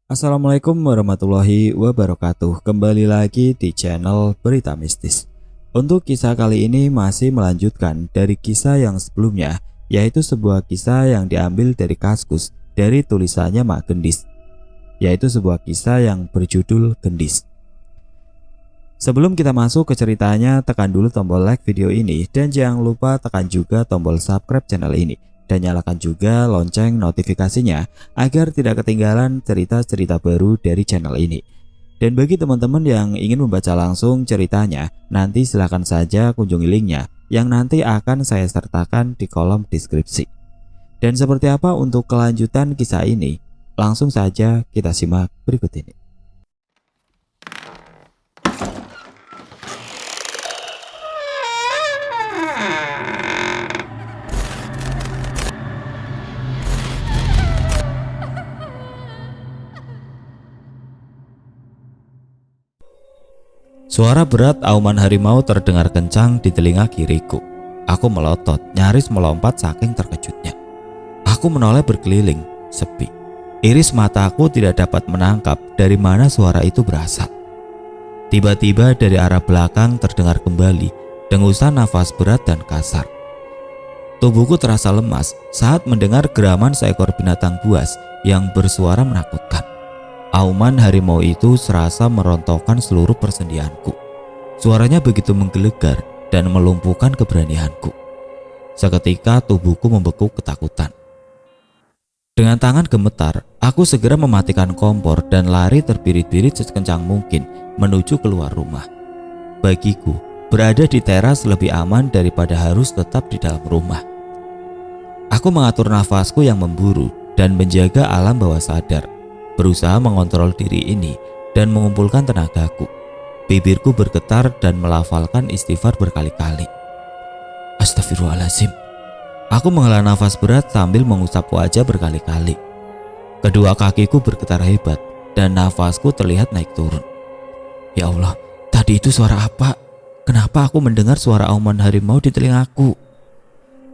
Assalamualaikum warahmatullahi wabarakatuh. Kembali lagi di channel Berita Mistis. Untuk kisah kali ini masih melanjutkan dari kisah yang sebelumnya, yaitu sebuah kisah yang diambil dari Kaskus dari tulisannya Mak Gendis, yaitu sebuah kisah yang berjudul Gendis. Sebelum kita masuk ke ceritanya, tekan dulu tombol like video ini dan jangan lupa tekan juga tombol subscribe channel ini dan nyalakan juga lonceng notifikasinya agar tidak ketinggalan cerita-cerita baru dari channel ini. Dan bagi teman-teman yang ingin membaca langsung ceritanya, nanti silahkan saja kunjungi linknya yang nanti akan saya sertakan di kolom deskripsi. Dan seperti apa untuk kelanjutan kisah ini? Langsung saja kita simak berikut ini. Suara berat auman harimau terdengar kencang di telinga kiriku. Aku melotot, nyaris melompat saking terkejutnya. Aku menoleh berkeliling, sepi. Iris mataku tidak dapat menangkap dari mana suara itu berasal. Tiba-tiba dari arah belakang terdengar kembali dengusan nafas berat dan kasar. Tubuhku terasa lemas saat mendengar geraman seekor binatang buas yang bersuara menakutkan. Auman harimau itu serasa merontokkan seluruh persendianku. Suaranya begitu menggelegar dan melumpuhkan keberanianku. Seketika tubuhku membeku ketakutan. Dengan tangan gemetar, aku segera mematikan kompor dan lari terbirit-birit sekencang mungkin menuju keluar rumah. Bagiku, berada di teras lebih aman daripada harus tetap di dalam rumah. Aku mengatur nafasku yang memburu dan menjaga alam bawah sadar, berusaha mengontrol diri ini dan mengumpulkan tenagaku. Bibirku bergetar dan melafalkan istighfar berkali-kali. Astagfirullahaladzim. Aku menghela nafas berat sambil mengusap wajah berkali-kali. Kedua kakiku bergetar hebat dan nafasku terlihat naik turun. Ya Allah, tadi itu suara apa? Kenapa aku mendengar suara auman harimau di telingaku?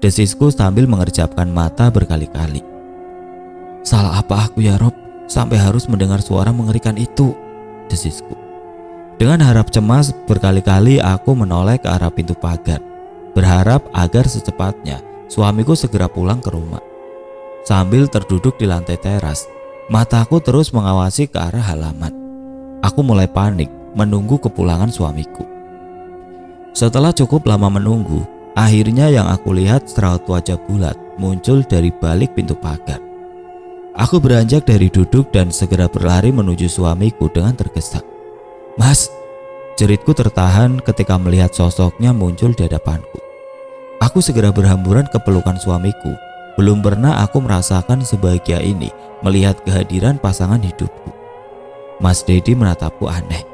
Desisku sambil mengerjapkan mata berkali-kali. Salah apa aku ya Rob? Sampai harus mendengar suara mengerikan itu, desisku. Dengan harap cemas berkali-kali aku menoleh ke arah pintu pagar, berharap agar secepatnya suamiku segera pulang ke rumah. Sambil terduduk di lantai teras, mataku terus mengawasi ke arah halaman. Aku mulai panik menunggu kepulangan suamiku. Setelah cukup lama menunggu, akhirnya yang aku lihat seraut wajah bulat muncul dari balik pintu pagar. Aku beranjak dari duduk dan segera berlari menuju suamiku dengan tergesa. Mas, jeritku tertahan ketika melihat sosoknya muncul di hadapanku. Aku segera berhamburan ke pelukan suamiku. Belum pernah aku merasakan sebahagia ini melihat kehadiran pasangan hidupku. Mas Dedi menatapku aneh.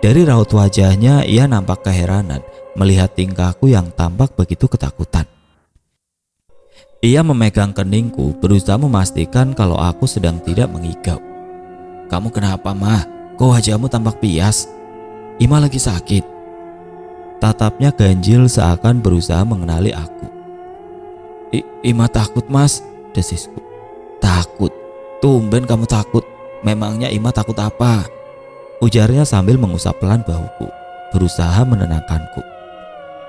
Dari raut wajahnya ia nampak keheranan melihat tingkahku yang tampak begitu ketakutan. Ia memegang keningku berusaha memastikan kalau aku sedang tidak mengigau. Kamu kenapa mah? Kok wajahmu tampak pias? Ima lagi sakit. Tatapnya ganjil seakan berusaha mengenali aku. Ima takut mas, desisku. Takut? Tumben kamu takut. Memangnya Ima takut apa? Ujarnya sambil mengusap pelan bahuku, berusaha menenangkanku.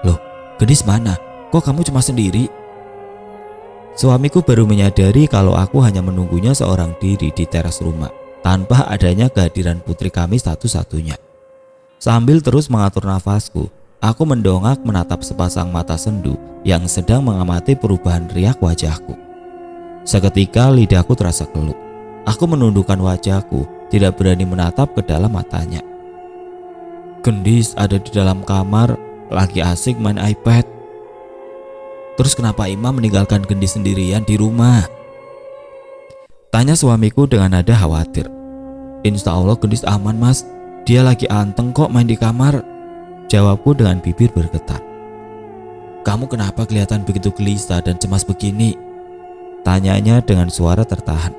Loh, Gendis mana? Kok kamu cuma sendiri? Suamiku baru menyadari kalau aku hanya menunggunya seorang diri di teras rumah tanpa adanya kehadiran putri kami satu-satunya. Sambil terus mengatur nafasku, aku mendongak menatap sepasang mata sendu yang sedang mengamati perubahan riak wajahku. Seketika lidahku terasa keluh. Aku menundukkan wajahku, tidak berani menatap ke dalam matanya. Gendis ada di dalam kamar, lagi asik main iPad. Terus kenapa Ima meninggalkan Gendis sendirian di rumah? Tanya suamiku dengan nada khawatir. Insya Allah Gendis aman mas, dia lagi anteng kok main di kamar, jawabku dengan bibir bergetar. Kamu kenapa kelihatan begitu gelisah dan cemas begini? Tanyanya dengan suara tertahan.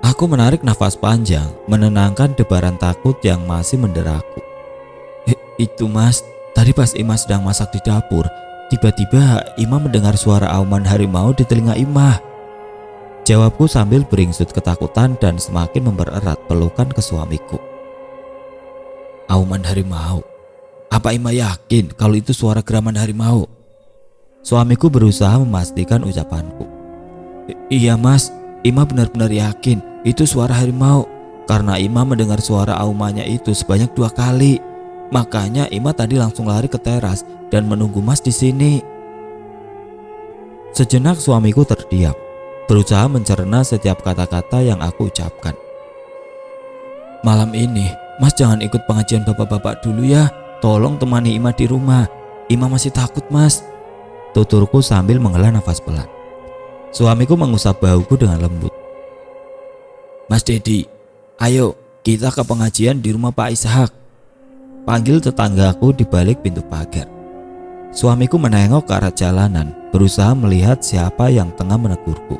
Aku menarik nafas panjang, menenangkan debaran takut yang masih menderaku. Itu mas, tadi pas Ima sedang masak di dapur, tiba-tiba Ima mendengar suara auman harimau di telinga Ima. Jawabku sambil beringsut ketakutan dan semakin mempererat pelukan ke suamiku. Auman harimau. Apa Ima yakin kalau itu suara geraman harimau? Suamiku berusaha memastikan ucapanku. Iya mas, Ima benar-benar yakin itu suara harimau. Karena Ima mendengar suara aumannya itu sebanyak 2 kali. Makanya Ima tadi langsung lari ke teras dan menunggu mas di sini. Sejenak suamiku terdiam, berusaha mencerna setiap kata-kata yang aku ucapkan. Malam ini, mas jangan ikut pengajian bapak-bapak dulu ya. Tolong temani Ima di rumah. Ima masih takut mas. Tuturku sambil menghela nafas pelan. Suamiku mengusap bahuku dengan lembut. Mas Dedi, ayo kita ke pengajian di rumah Pak Ishak. Panggil tetanggaku di balik pintu pagar. Suamiku menengok ke arah jalanan, berusaha melihat siapa yang tengah menegurku.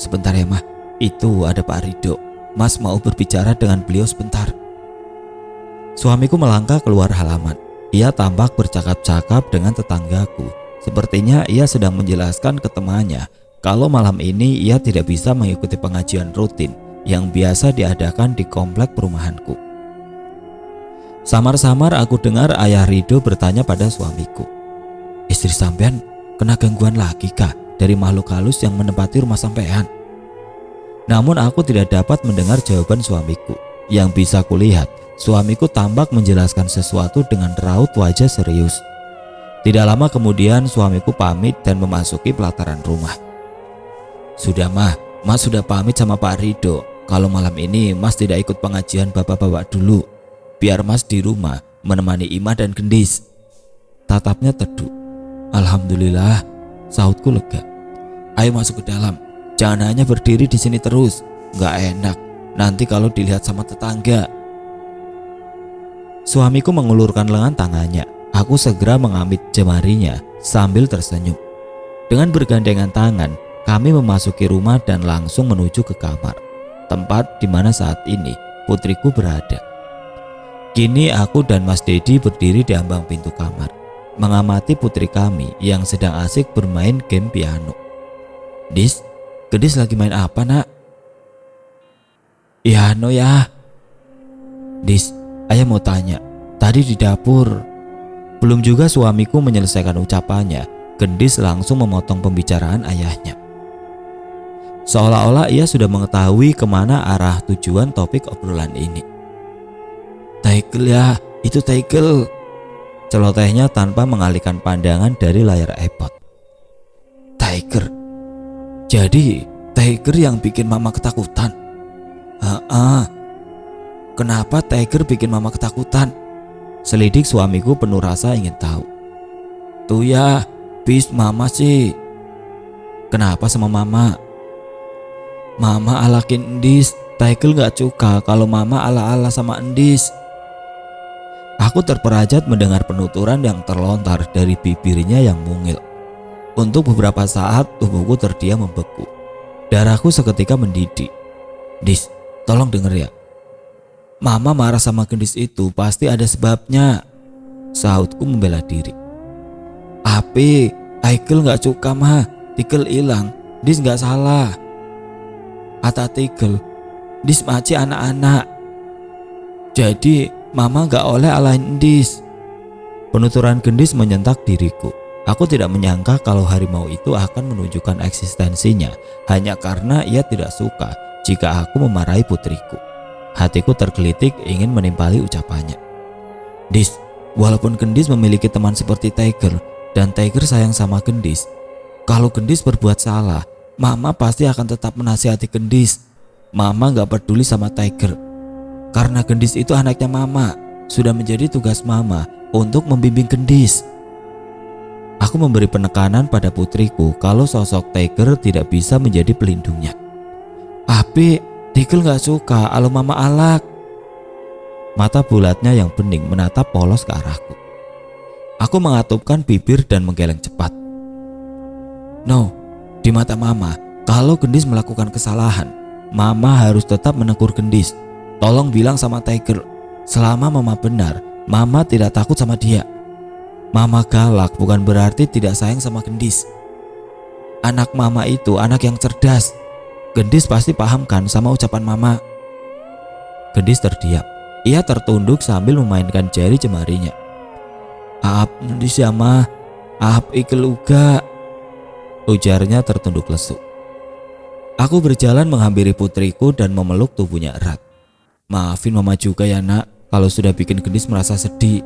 Sebentar ya mah, itu ada Pak Rido. Mas mau berbicara dengan beliau sebentar. Suamiku melangkah keluar halaman. Ia tampak bercakap-cakap dengan tetanggaku. Sepertinya ia sedang menjelaskan ke temannya kalau malam ini ia tidak bisa mengikuti pengajian rutin yang biasa diadakan di komplek perumahanku. Samar-samar aku dengar ayah Rido bertanya pada suamiku. Istri sampean kena gangguan lagi kah dari makhluk halus yang menempati rumah sampean? Namun aku tidak dapat mendengar jawaban suamiku. Yang bisa kulihat, suamiku tampak menjelaskan sesuatu dengan raut wajah serius. Tidak lama kemudian suamiku pamit dan memasuki pelataran rumah. Sudah mah, mas sudah pamit sama Pak Rido. Kalau malam ini mas tidak ikut pengajian bapak-bapak dulu. Biar mas di rumah menemani Ima dan Gendis. Tatapnya teduh. Alhamdulillah, sahutku lega. Ayo masuk ke dalam. Jangan hanya berdiri di sini terus. Nggak enak. Nanti kalau dilihat sama tetangga. Suamiku mengulurkan lengan tangannya. Aku segera mengambil jemarinya sambil tersenyum. Dengan bergandengan tangan, kami memasuki rumah dan langsung menuju ke kamar, tempat di mana saat ini putriku berada. Kini aku dan Mas Dedi berdiri di ambang pintu kamar, mengamati putri kami yang sedang asik bermain game piano. Dis, Gendis lagi main apa nak? Piano ya. Dis, ayah mau tanya, tadi di dapur. Belum juga suamiku menyelesaikan ucapannya, Gendis langsung memotong pembicaraan ayahnya. Seolah-olah ia sudah mengetahui kemana arah tujuan topik obrolan ini. Taigel ya, itu Taigel. Celotehnya tanpa mengalihkan pandangan dari layar iPod. Tiger. Jadi Tiger yang bikin mama ketakutan. Kenapa Tiger bikin mama ketakutan? Selidik suamiku penuh rasa ingin tahu. Tuh ya, bis mama sih. Kenapa sama mama? Mama alakin Endis. Tiger gak suka kalau mama ala-ala sama Endis. Aku terperajat mendengar penuturan yang terlontar dari bibirnya yang mungil. Untuk beberapa saat tubuhku terdiam membeku. Darahku seketika mendidih. Dis, tolong denger ya. Mama marah sama Gendis itu pasti ada sebabnya. Sahutku membela diri. Api, Tiger gak suka mah. Tiger hilang, Dis gak salah. Kata Tiger, Dis maci anak-anak. Jadi mama gak oleh alahin Dis. Penuturan Gendis menyentak diriku. Aku tidak menyangka kalau harimau itu akan menunjukkan eksistensinya hanya karena ia tidak suka jika aku memarahi putriku. Hatiku tergelitik ingin menimpali ucapannya. Dis, walaupun Gendis memiliki teman seperti Tiger dan Tiger sayang sama Gendis, kalau Gendis berbuat salah, mama pasti akan tetap menasihati Gendis. Mama gak peduli sama Tiger. Karena Gendis itu anaknya mama, sudah menjadi tugas mama untuk membimbing Gendis. Aku memberi penekanan pada putriku kalau sosok Tiger tidak bisa menjadi pelindungnya. Tapi Tiger gak suka kalau mama alak. Mata bulatnya yang bening menatap polos ke arahku. Aku mengatupkan bibir dan menggeleng cepat. No, di mata mama, kalau Gendis melakukan kesalahan, mama harus tetap menegur Gendis. Tolong bilang sama Tiger, selama mama benar, mama tidak takut sama dia. Mama galak bukan berarti tidak sayang sama Gendis. Anak mama itu anak yang cerdas. Gendis pasti paham kan sama ucapan mama? Gendis terdiam. Ia tertunduk sambil memainkan jari jemarinya. Aap Gendis ya mah, aap ikel uga, ujarnya tertunduk lesu. Aku berjalan menghampiri putriku dan memeluk tubuhnya erat. Maafin mama juga ya nak, kalau sudah bikin Gendis merasa sedih.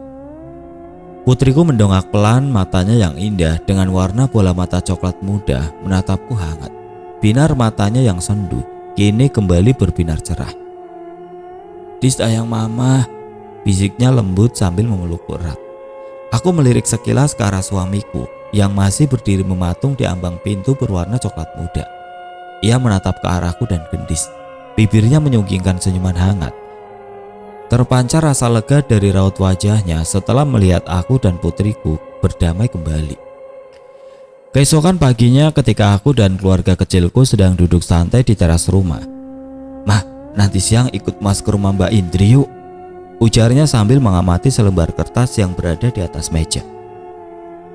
Putriku mendongak pelan, matanya yang indah dengan warna bola mata coklat muda menatapku hangat. Binar matanya yang sendu kini kembali berbinar cerah. Dis sayang mama, bisiknya lembut sambil memelukku erat. Aku melirik sekilas ke arah suamiku yang masih berdiri mematung di ambang pintu berwarna coklat muda. Ia menatap ke arahku dan Gendis. Bibirnya menyunggingkan senyuman hangat. Terpancar rasa lega dari raut wajahnya setelah melihat aku dan putriku berdamai kembali. Keesokan paginya ketika aku dan keluarga kecilku sedang duduk santai di teras rumah. Mah, nanti siang ikut mas ke rumah Mbak Indri yuk, ujarnya sambil mengamati selembar kertas yang berada di atas meja.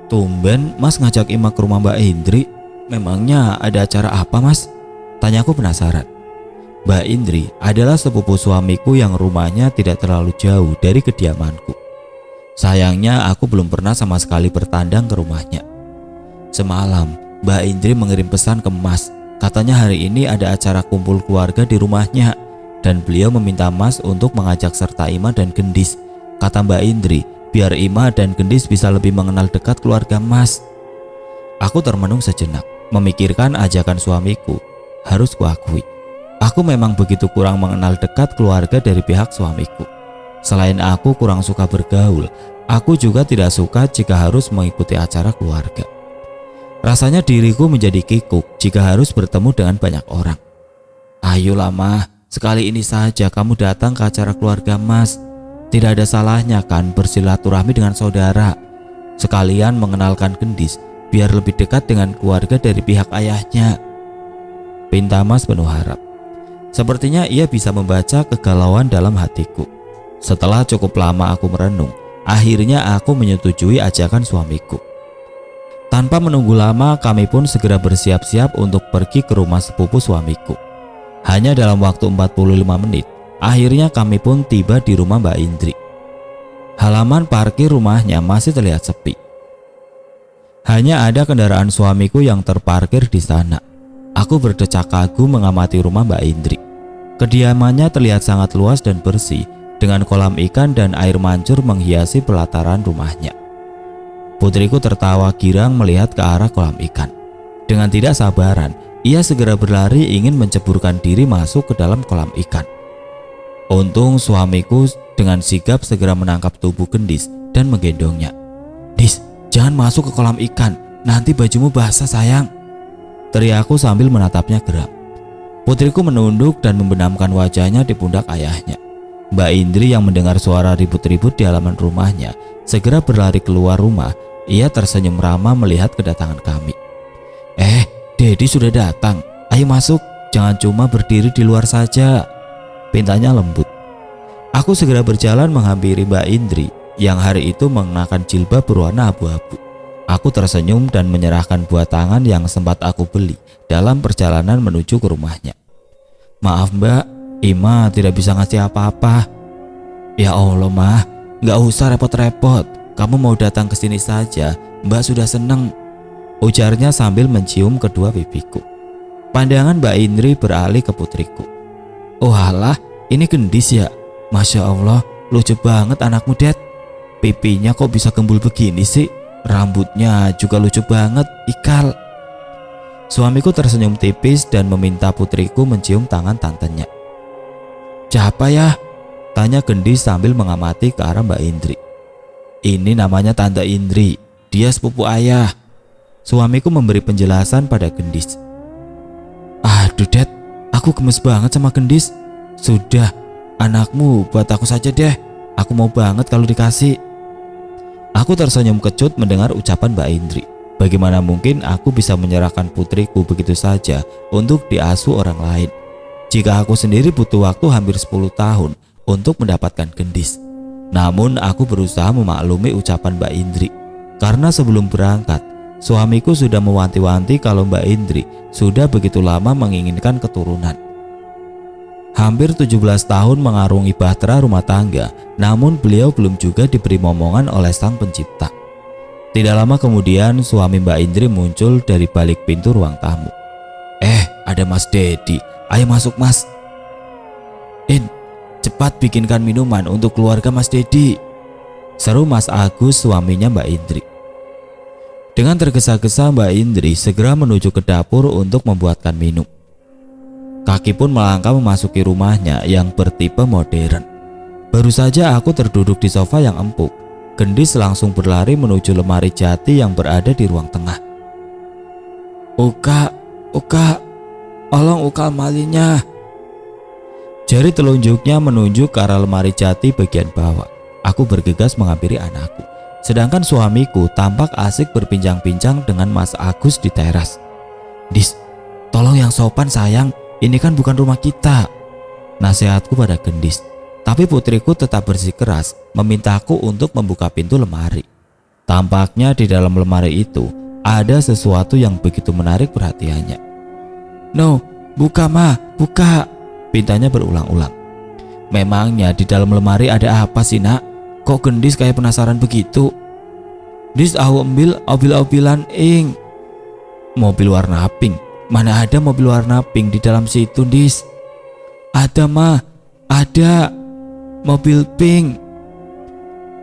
Tumben mas ngajak Ima ke rumah Mbak Indri, memangnya ada acara apa mas? Tanyaku penasaran. Mbak Indri adalah sepupu suamiku yang rumahnya tidak terlalu jauh dari kediamanku. Sayangnya aku belum pernah sama sekali bertandang ke rumahnya. Semalam Mbak Indri mengirim pesan ke Mas. Katanya hari ini ada acara kumpul keluarga di rumahnya dan beliau meminta Mas untuk mengajak serta Ima dan Gendis. Kata Mbak Indri, biar Ima dan Gendis bisa lebih mengenal dekat keluarga Mas. Aku termenung sejenak, memikirkan ajakan suamiku. Harus kuakui, aku memang begitu kurang mengenal dekat keluarga dari pihak suamiku. Selain aku kurang suka bergaul, aku juga tidak suka jika harus mengikuti acara keluarga. Rasanya diriku menjadi kikuk jika harus bertemu dengan banyak orang. Ayolah mah, sekali ini saja kamu datang ke acara keluarga Mas. Tidak ada salahnya kan bersilaturahmi dengan saudara. Sekalian mengenalkan Gendis biar lebih dekat dengan keluarga dari pihak ayahnya. Pinta Mas penuh harap. Sepertinya ia bisa membaca kegalauan dalam hatiku. Setelah cukup lama aku merenung, akhirnya aku menyetujui ajakan suamiku. Tanpa menunggu lama, kami pun segera bersiap-siap untuk pergi ke rumah sepupu suamiku. Hanya dalam waktu 45 menit, akhirnya kami pun tiba di rumah Mbak Indri. Halaman parkir rumahnya masih terlihat sepi. Hanya ada kendaraan suamiku yang terparkir di sana. Aku berdecak kagum mengamati rumah Mbak Indri. Kediamannya terlihat sangat luas dan bersih, dengan kolam ikan dan air mancur menghiasi pelataran rumahnya. Putriku tertawa girang melihat ke arah kolam ikan. Dengan tidak sabaran, ia segera berlari ingin menceburkan diri masuk ke dalam kolam ikan. Untung suamiku dengan sigap segera menangkap tubuh Gendis dan menggendongnya. Dis, jangan masuk ke kolam ikan, nanti bajumu basah sayang, teriakku sambil menatapnya geram. Putriku menunduk dan membenamkan wajahnya di pundak ayahnya. Mbak Indri yang mendengar suara ribut-ribut di halaman rumahnya segera berlari keluar rumah. Ia tersenyum ramah melihat kedatangan kami. Dedi sudah datang, ayo masuk, jangan cuma berdiri di luar saja, pintanya lembut. Aku segera berjalan menghampiri Mbak Indri yang hari itu mengenakan jilbab berwarna abu-abu. Aku tersenyum dan menyerahkan buah tangan yang sempat aku beli dalam perjalanan menuju ke rumahnya. Maaf Mbak, Ima tidak bisa ngasih apa-apa. Ya Allah mah, gak usah repot-repot. Kamu mau datang ke sini saja, Mbak sudah seneng, ujarnya sambil mencium kedua pipiku. Pandangan Mbak Indri beralih ke putriku. Oh alah, ini Gendis ya? Masya Allah, lucu banget anakmu Dad. Pipinya kok bisa gembul begini sih? Rambutnya juga lucu banget, ikal. Suamiku tersenyum tipis dan meminta putriku mencium tangan tantenya. Siapa ya? Tanya Gendis sambil mengamati ke arah Mbak Indri. Ini namanya Tante Indri, dia sepupu ayah. Suamiku memberi penjelasan pada Gendis. Aduh Dad, aku gemes banget sama Gendis. Sudah, anakmu buat aku saja deh. Aku mau banget kalau dikasih. Aku tersenyum kecut mendengar ucapan Mbak Indri. Bagaimana mungkin aku bisa menyerahkan putriku begitu saja untuk diasuh orang lain, jika aku sendiri butuh waktu hampir 10 tahun untuk mendapatkan Gendis. Namun aku berusaha memaklumi ucapan Mbak Indri, karena sebelum berangkat suamiku sudah mewanti-wanti kalau Mbak Indri sudah begitu lama menginginkan keturunan. Hampir 17 tahun mengarungi bahtera rumah tangga, namun beliau belum juga diberi momongan oleh Sang Pencipta. Tidak lama kemudian suami Mbak Indri muncul dari balik pintu ruang tamu. Ada Mas Dedi, ayo masuk Mas. Cepat bikinkan minuman untuk keluarga Mas Dedi, seru Mas Agus, suaminya Mbak Indri. Dengan tergesa-gesa Mbak Indri segera menuju ke dapur untuk membuatkan minum. Kaki pun melangkah memasuki rumahnya yang bertipe modern. Baru saja aku terduduk di sofa yang empuk, Gendis langsung berlari menuju lemari jati yang berada di ruang tengah. Uka, tolong uka lemarinya. Jari telunjuknya menunjuk ke arah lemari jati bagian bawah. Aku bergegas menghampiri anakku, sedangkan suamiku tampak asik berbincang-bincang dengan Mas Agus di teras. Dis, tolong yang sopan sayang, ini kan bukan rumah kita, nasihatku pada Gendis. Tapi putriku tetap bersikeras memintaku untuk membuka pintu lemari. Tampaknya di dalam lemari itu ada sesuatu yang begitu menarik perhatiannya. No, buka Ma, buka, pintanya berulang-ulang. Memangnya di dalam lemari ada apa sih nak? Kok Gendis kayak penasaran begitu? Dis, aku ambil mobil-mobilan ing. Mobil warna pink? Mana ada mobil warna pink di dalam situ Dis? Ada Ma, ada mobil pink.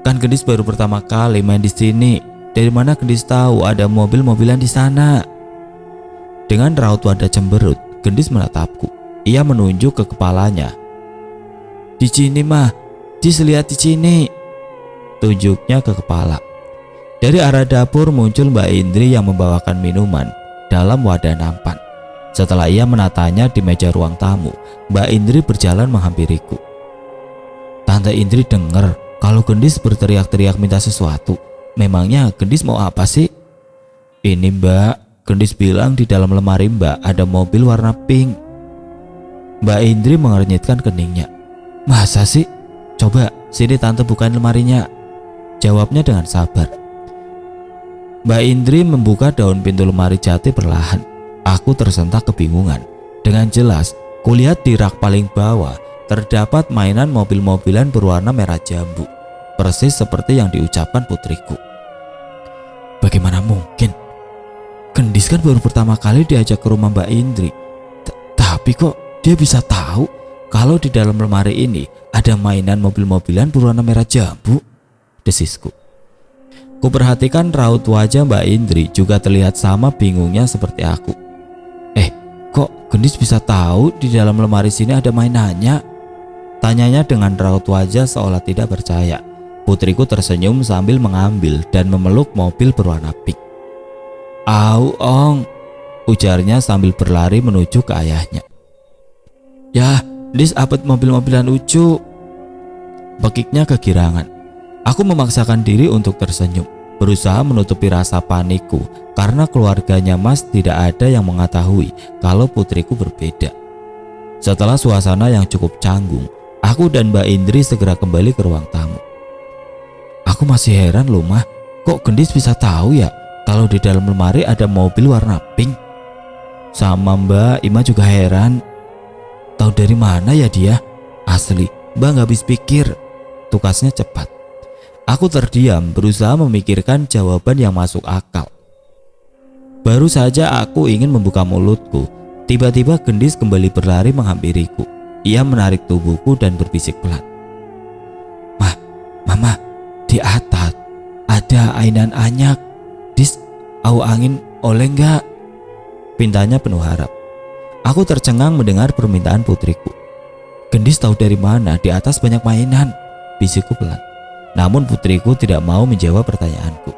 Kan Gendis baru pertama kali main di sini. Dari mana Gendis tahu ada mobil-mobilan di sana? Dengan raut wajah cemberut, Gendis menatapku. Ia menunjuk ke kepalanya. Di sini mah, Dis lihat di sini. Tunjuknya ke kepala. Dari arah dapur muncul Mbak Indri yang membawakan minuman dalam wadah nampan. Setelah ia menatanya di meja ruang tamu, Mbak Indri berjalan menghampiriku. Tante Indri dengar kalau Gendis berteriak-teriak minta sesuatu. Memangnya Gendis mau apa sih? Ini Mbak, Gendis bilang di dalam lemari Mbak ada mobil warna pink. Mbak Indri mengernyitkan keningnya. Masa sih? Coba sini tante bukain lemarinya, jawabnya dengan sabar. Mbak Indri membuka daun pintu lemari jati perlahan. Aku tersentak kebingungan. Dengan jelas, kulihat di rak paling bawah terdapat mainan mobil-mobilan berwarna merah jambu, persis seperti yang diucapkan putriku. Bagaimana mungkin? Gendis kan baru pertama kali diajak ke rumah Mbak Indri. Tapi kok dia bisa tahu kalau di dalam lemari ini ada mainan mobil-mobilan berwarna merah jambu? Desisku. Kuperhatikan raut wajah Mbak Indri juga terlihat sama bingungnya seperti aku. Kok Gendis bisa tahu di dalam lemari sini ada mainannya? Tanyanya dengan raut wajah seolah tidak percaya. Putriku tersenyum sambil mengambil dan memeluk mobil berwarna pink. Au ong, ujarnya sambil berlari menuju ke ayahnya. Ya, Dis apet mobil-mobilan lucu, bekiknya kegirangan. Aku memaksakan diri untuk tersenyum, berusaha menutupi rasa panikku karena keluarganya Mas tidak ada yang mengetahui kalau putriku berbeda. Setelah suasana yang cukup canggung, aku dan Mbak Indri segera kembali ke ruang tamu. Aku masih heran loh Mah, kok Gendis bisa tahu ya kalau di dalam lemari ada mobil warna pink? Sama Mbak Ima juga heran. Tahu dari mana ya dia? Asli, Mbak gak habis pikir. Tukasnya cepat. Aku terdiam berusaha memikirkan jawaban yang masuk akal. Baru saja aku ingin membuka mulutku, tiba-tiba Gendis kembali berlari menghampiriku. Ia menarik tubuhku dan berbisik pelan. Mama, di atas ada ainan anyak. Dis, au angin oleh enggak? Pintanya penuh harap. Aku tercengang mendengar permintaan putriku. Gendis tahu dari mana di atas banyak mainan? Bisikku pelan. Namun putriku tidak mau menjawab pertanyaanku.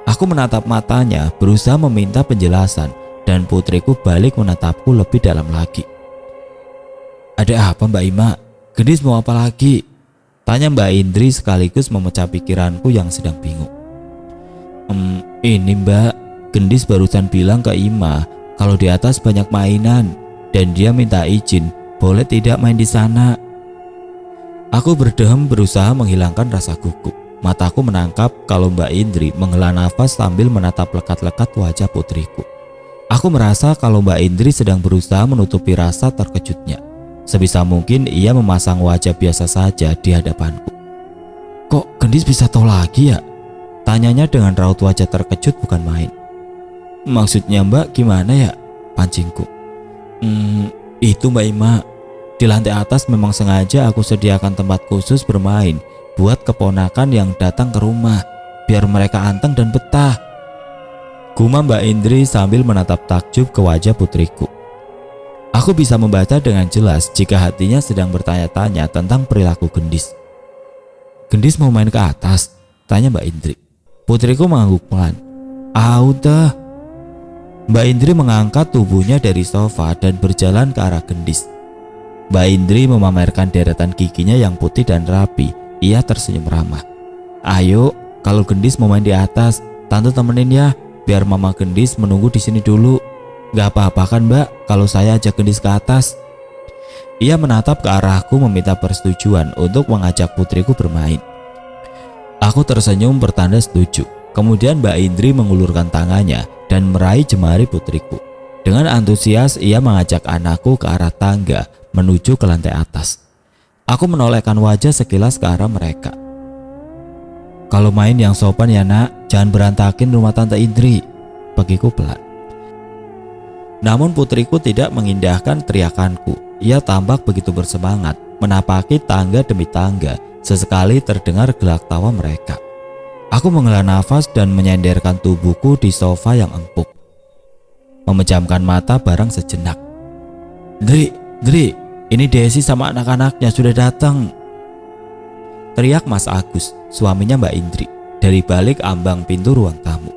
Aku menatap matanya berusaha meminta penjelasan dan putriku balik menatapku lebih dalam lagi. Ada apa Mbak Ima? Gendis mau apa lagi? Tanya Mbak Indri sekaligus memecah pikiranku yang sedang bingung. Ini Mbak, Gendis barusan bilang ke Ima kalau di atas banyak mainan dan dia minta izin boleh tidak main di sana. Aku berdehem berusaha menghilangkan rasa gugup. Mataku menangkap kalau Mbak Indri menghela nafas sambil menatap lekat-lekat wajah putriku. Aku merasa kalau Mbak Indri sedang berusaha menutupi rasa terkejutnya. Sebisa mungkin ia memasang wajah biasa saja di hadapanku. "Kok Gendis bisa tahu lagi ya?" tanyanya dengan raut wajah terkejut bukan main. "Maksudnya Mbak gimana ya?" pancingku. Itu Mbak Ima. Di lantai atas memang sengaja aku sediakan tempat khusus bermain buat keponakan yang datang ke rumah, biar mereka anteng dan betah," gumam Mbak Indri sambil menatap takjub ke wajah putriku. Aku bisa membaca dengan jelas jika hatinya sedang bertanya-tanya tentang perilaku Gendis. "Gendis mau main ke atas?" tanya Mbak Indri. Putriku mengangguk pelan. Udah." Mbak Indri mengangkat tubuhnya dari sofa dan berjalan ke arah Gendis. Mbak Indri memamerkan deretan giginya yang putih dan rapi. Ia tersenyum ramah. "Ayo, kalau Gendis mau main di atas, Tante temenin ya, biar Mama Gendis menunggu di sini dulu. Gak apa-apa kan Mbak kalau saya ajak Gendis ke atas?" Ia menatap ke arahku meminta persetujuan untuk mengajak putriku bermain. Aku tersenyum bertanda setuju. Kemudian Mbak Indri mengulurkan tangannya dan meraih jemari putriku. Dengan antusias ia mengajak anakku ke arah tangga menuju ke lantai atas. Aku menolehkan wajah sekilas ke arah mereka. "Kalau main yang sopan ya nak, jangan berantakin rumah Tante Indri," bagiku pelan. Namun putriku tidak mengindahkan teriakanku. Ia tampak begitu bersemangat menapaki tangga demi tangga. Sesekali terdengar gelak tawa mereka. Aku menghela nafas dan menyenderkan tubuhku di sofa yang empuk. Memejamkan mata barang sejenak. Dri, ini Desi sama anak-anaknya sudah datang," teriak Mas Agus, suaminya Mbak Indri, dari balik ambang pintu ruang tamu.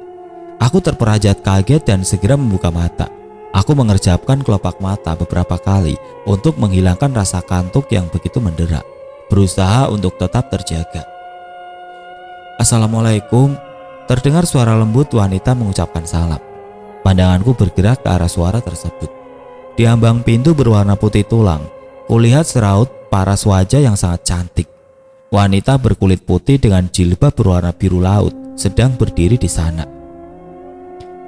Aku terperajat kaget dan segera membuka mata. Aku mengerjapkan kelopak mata beberapa kali untuk menghilangkan rasa kantuk yang begitu mendera, berusaha untuk tetap terjaga. "Assalamualaikum," terdengar suara lembut wanita mengucapkan salam. Pandanganku bergerak ke arah suara tersebut. Di ambang pintu berwarna putih tulang, kulihat seraut paras wajah yang sangat cantik. Wanita berkulit putih dengan jilbab berwarna biru laut sedang berdiri di sana.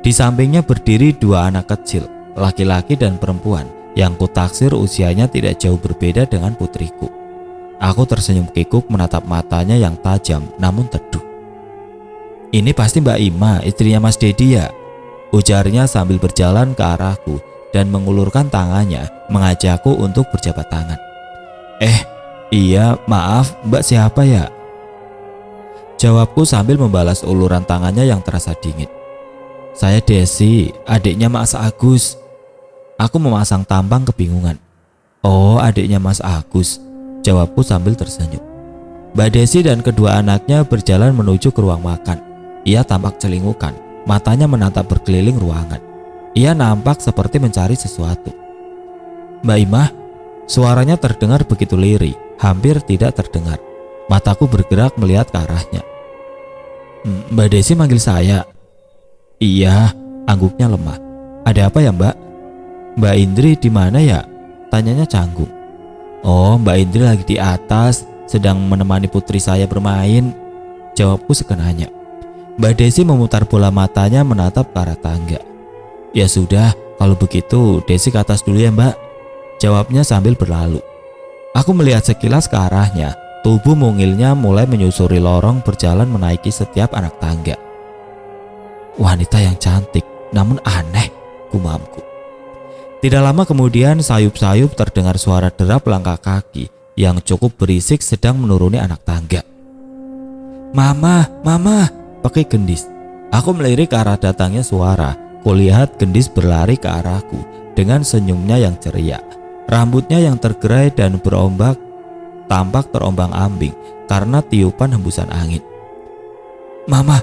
Di sampingnya berdiri dua anak kecil, laki-laki dan perempuan, yang kutaksir usianya tidak jauh berbeda dengan putriku. Aku tersenyum kikuk menatap matanya yang tajam namun teduh. "Ini pasti Mbak Ima, istrinya Mas Dedi ya?" ujarnya sambil berjalan ke arahku dan mengulurkan tangannya mengajakku untuk berjabat tangan. Iya, maaf, Mbak siapa ya?" jawabku sambil membalas uluran tangannya yang terasa dingin. "Saya Desi, adiknya Mas Agus." Aku memasang tampang kebingungan. "Oh, adiknya Mas Agus," jawabku sambil tersenyum. Mbak Desi dan kedua anaknya berjalan menuju ke ruang makan. Ia tampak celingukan, matanya menatap berkeliling ruangan. Ia nampak seperti mencari sesuatu. "Mbak Imah," suaranya terdengar begitu lirih, hampir tidak terdengar. Mataku bergerak melihat ke arahnya. "Mbak Desi manggil saya?" "Iya," angguknya lemah. "Ada apa ya Mbak?" "Mbak Indri di mana ya?" tanyanya canggung. "Oh, Mbak Indri lagi di atas, sedang menemani putri saya bermain," jawabku sekenanya. Mbak Desi memutar bola matanya menatap ke arah tangga. "Ya sudah, kalau begitu Desi ke atas dulu ya Mbak," jawabnya sambil berlalu. Aku melihat sekilas ke arahnya. Tubuh mungilnya mulai menyusuri lorong berjalan menaiki setiap anak tangga. "Wanita yang cantik, namun aneh," gumamku. Tidak lama kemudian sayup-sayup terdengar suara derap langkah kaki yang cukup berisik sedang menuruni anak tangga. Mama, pakai Gendis." Aku melirik ke arah datangnya suara. Kulihat Gendis berlari ke arahku dengan senyumnya yang ceria. Rambutnya yang tergerai dan berombak tampak terombang-ambing karena tiupan hembusan angin. Mama,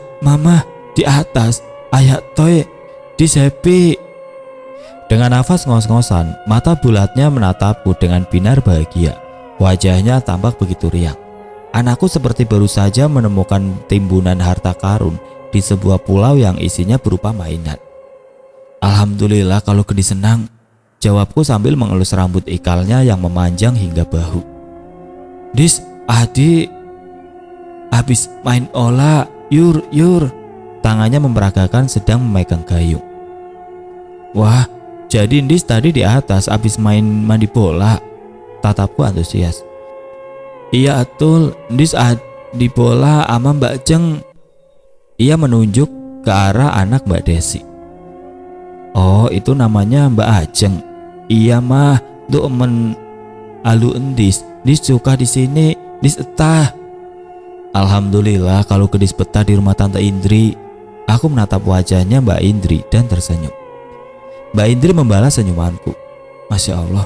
di atas, ayah toy, di sepi." Dengan nafas ngos-ngosan, mata bulatnya menatapku dengan binar bahagia. Wajahnya tampak begitu riang. Anakku seperti baru saja menemukan timbunan harta karun di sebuah pulau yang isinya berupa mainan. "Alhamdulillah kalau Gendis senang," jawabku sambil mengelus rambut ikalnya yang memanjang hingga bahu. "Dis, Habis main olah, yur. Tangannya memperagakan sedang memegang gayung. Wah, jadi Ndis tadi di atas habis main mandi bola. Tatapku antusias. Iya atul, Ndis di bola ama Mbak Jeng. Ia menunjuk ke arah anak Mbak Desi. Oh, itu namanya Mbak Ajeng. Iya mah, tuh emen alu Ndis suka di sini, Ndis etah. Alhamdulillah kalau kedis betah di rumah Tante Indri. Aku menatap wajahnya Mbak Indri dan tersenyum. Mbak Indri membalas senyumanku. Masya Allah,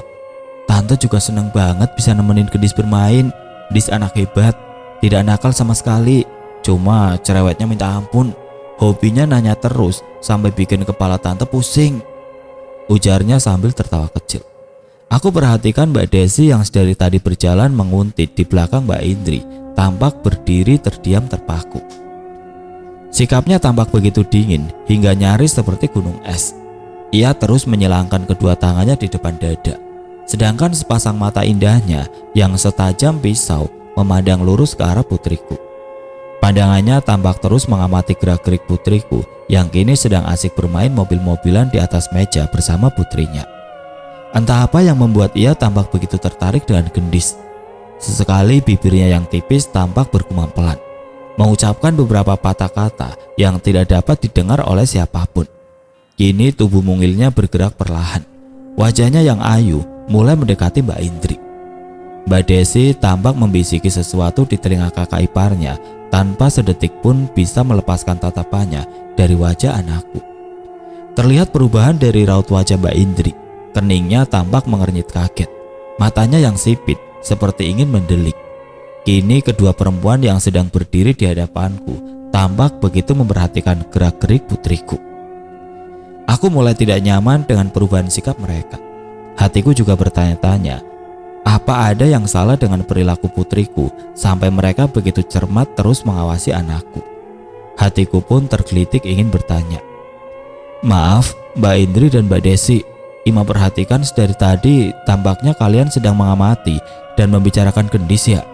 Tante juga seneng banget bisa nemenin kedis bermain. Dis anak hebat, tidak nakal sama sekali. Cuma cerewetnya minta ampun. Hobinya nanya terus sampai bikin kepala Tante pusing, ujarnya sambil tertawa kecil. Aku perhatikan Mbak Desi yang sedari tadi berjalan menguntit di belakang Mbak Indri, tampak berdiri terdiam terpaku. Sikapnya tampak begitu dingin hingga nyaris seperti gunung es. Ia terus menyilangkan kedua tangannya di depan dada, sedangkan sepasang mata indahnya yang setajam pisau memandang lurus ke arah putriku. Pandangannya tampak terus mengamati gerak-gerik putriku yang kini sedang asik bermain mobil-mobilan di atas meja bersama putrinya. Entah apa yang membuat ia tampak begitu tertarik dengan gendis. Sesekali bibirnya yang tipis tampak bergumam pelan, mengucapkan beberapa patah kata yang tidak dapat didengar oleh siapapun. Kini tubuh mungilnya bergerak perlahan. Wajahnya yang ayu mulai mendekati Mbak Indri. Mbak Desi tampak membisiki sesuatu di telinga kakak iparnya tanpa sedetik pun bisa melepaskan tatapannya dari wajah anakku. Terlihat perubahan dari raut wajah Mbak Indri. Keningnya tampak mengernyit kaget. Matanya yang sipit seperti ingin mendelik. Kini kedua perempuan yang sedang berdiri di hadapanku tampak begitu memperhatikan gerak-gerik putriku. Aku mulai tidak nyaman dengan perubahan sikap mereka. Hatiku juga bertanya-tanya, apa ada yang salah dengan perilaku putriku sampai mereka begitu cermat terus mengawasi anakku. Hatiku pun tergelitik ingin bertanya. Maaf Mbak Indri dan Mbak Desi, Ima perhatikan sedari tadi tampaknya kalian sedang mengamati dan membicarakan gendis ya?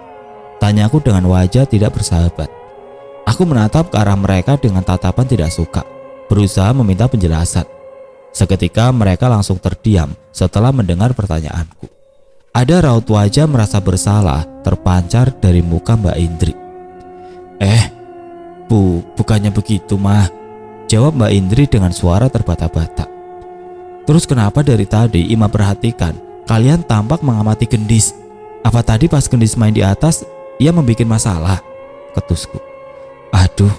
Tanyaku dengan wajah tidak bersahabat. Aku menatap ke arah mereka dengan tatapan tidak suka, berusaha meminta penjelasan. Seketika mereka langsung terdiam setelah mendengar pertanyaanku. Ada raut wajah merasa bersalah terpancar dari muka Mbak Indri. Bukannya begitu mah, jawab Mbak Indri dengan suara terbata-bata. Terus kenapa dari tadi Ima perhatikan kalian tampak mengamati gendis? Apa tadi pas gendis main di atas ia membuat masalah? Ketusku. Aduh,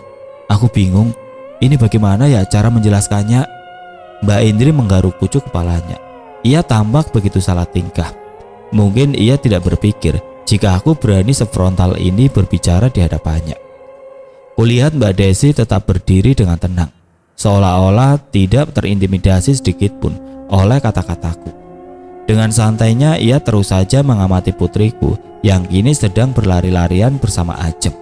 aku bingung. Ini bagaimana ya cara menjelaskannya? Mbak Indri menggaruk pucuk kepalanya. Ia tampak begitu salah tingkah. Mungkin ia tidak berpikir jika aku berani sefrontal ini berbicara di hadapannya. Kulihat Mbak Desi tetap berdiri dengan tenang, seolah-olah tidak terintimidasi sedikit pun oleh kata-kataku. Dengan santainya ia terus saja mengamati putriku yang kini sedang berlari-larian bersama Ajem.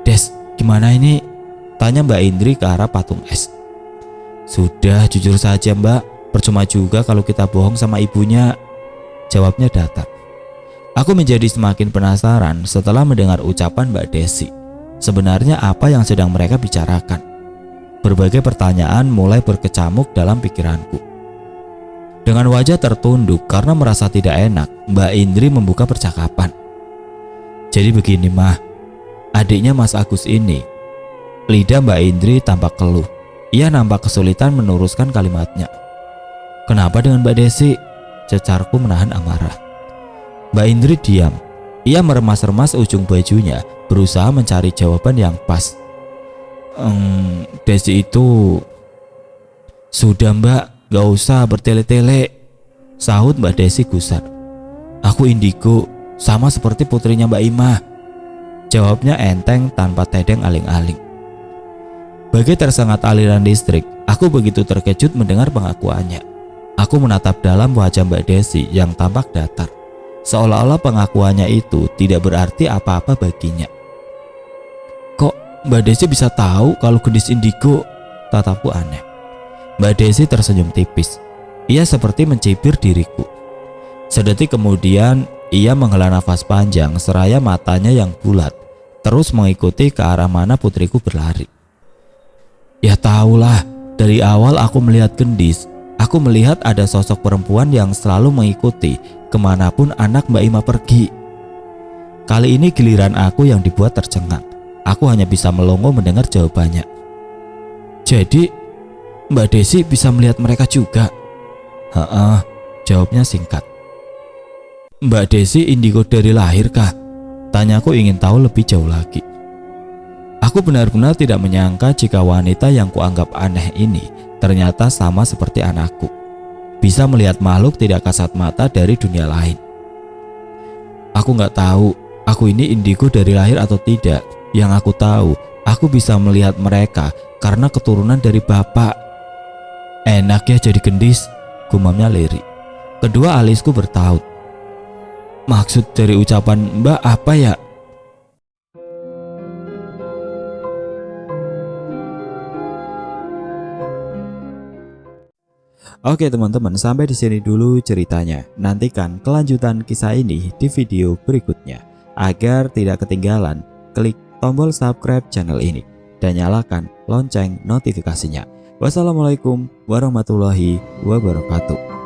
Des, gimana ini? Tanya Mbak Indri ke arah patung es. Sudah jujur saja Mbak, percuma juga kalau kita bohong sama ibunya, jawabnya datar. Aku menjadi semakin penasaran setelah mendengar ucapan Mbak Desi. Sebenarnya apa yang sedang mereka bicarakan? Berbagai pertanyaan mulai berkecamuk dalam pikiranku. Dengan wajah tertunduk karena merasa tidak enak, Mbak Indri membuka percakapan. Jadi begini mah, adiknya Mas Agus ini. Lidah Mbak Indri tampak keluh. Ia nampak kesulitan meneruskan kalimatnya. Kenapa dengan Mbak Desi? Cecarku menahan amarah. Mbak Indri diam. Ia meremas-remas ujung bajunya, berusaha mencari jawaban yang pas. Desi itu... Sudah Mbak, gak usah bertele-tele, sahut Mbak Desi gusar. Aku indigo, sama seperti putrinya Mbak Ima, jawabnya enteng tanpa tedeng aling-aling. Bagai tersengat aliran listrik, aku begitu terkejut mendengar pengakuannya. Aku menatap dalam wajah Mbak Desi yang tampak datar, seolah-olah pengakuannya itu tidak berarti apa-apa baginya. Kok Mbak Desi bisa tahu kalau gendis indigo? Tatapku aneh. Mbak Desi tersenyum tipis. Ia seperti mencibir diriku. Sedetik kemudian ia menghela nafas panjang seraya matanya yang bulat terus mengikuti ke arah mana putriku berlari. Ya tahulah, dari awal aku melihat gendis. Aku melihat ada sosok perempuan yang selalu mengikuti kemanapun anak Mbak Ima pergi. Kali ini giliran aku yang dibuat tercengang. Aku hanya bisa melongo mendengar jawabannya. Jadi Mbak Desi bisa melihat mereka juga? Heeh, jawabnya singkat. Mbak Desi indigo dari lahir kah? Tanyaku ingin tahu lebih jauh lagi. Aku benar-benar tidak menyangka jika wanita yang kuanggap aneh ini ternyata sama seperti anakku. Bisa melihat makhluk tidak kasat mata dari dunia lain. Aku nggak tahu aku ini indigo dari lahir atau tidak. Yang aku tahu, aku bisa melihat mereka karena keturunan dari bapak. Enak ya jadi gendis, gumamnya Leri. Kedua alisku bertaut. Maksud dari ucapan Mbak apa ya? Oke teman-teman, sampai di sini dulu ceritanya. Nantikan kelanjutan kisah ini di video berikutnya. Agar tidak ketinggalan, klik tombol subscribe channel ini dan nyalakan lonceng notifikasinya. Wassalamualaikum warahmatullahi wabarakatuh.